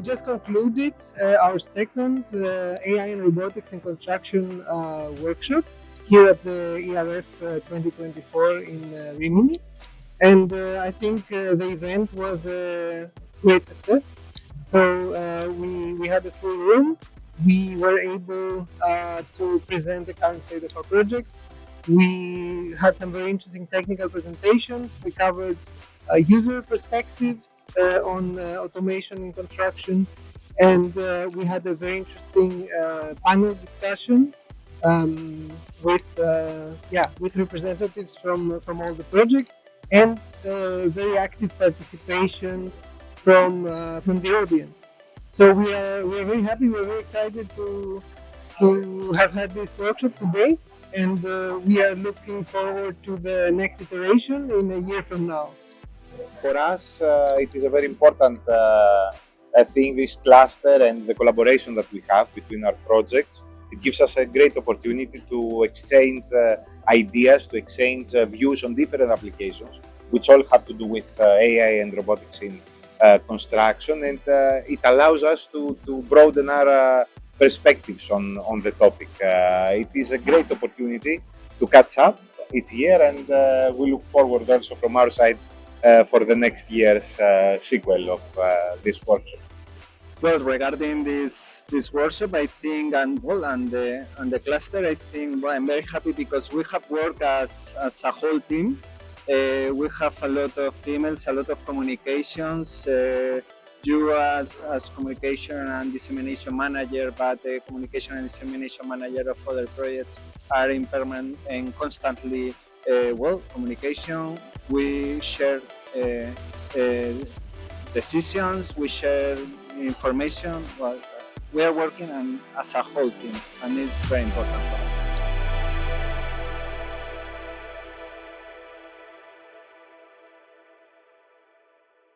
just concluded our second AI and robotics in construction workshop here at the ERF 2024 in Rimini. And I think the event was a great success. So we had a full room. We were able to present the current state of our projects. We had some very interesting technical presentations. We covered user perspectives on automation in construction, and we had a very interesting panel discussion with representatives from all the projects, and very active participation from the audience. So we're very happy. We're very excited to have had this workshop today, and we are looking forward to the next iteration in a year from now. For us, it is a very important thing, this cluster and the collaboration that we have between our projects. It gives us a great opportunity to exchange ideas, to exchange views on different applications, which all have to do with AI and robotics in construction, and it allows us to broaden our perspectives on the topic. It is a great opportunity to catch up each year, and we look forward also from our side for the next year's sequel of this workshop. Well, regarding this workshop, I think, and the cluster, I think I'm very happy because we have worked as a whole team. We have a lot of emails, a lot of communications. You as communication and dissemination manager, but the communication and dissemination manager of other projects are in permanent and constantly communication. We share decisions, we share information. Well, we are working as a whole team, and it's very important for us.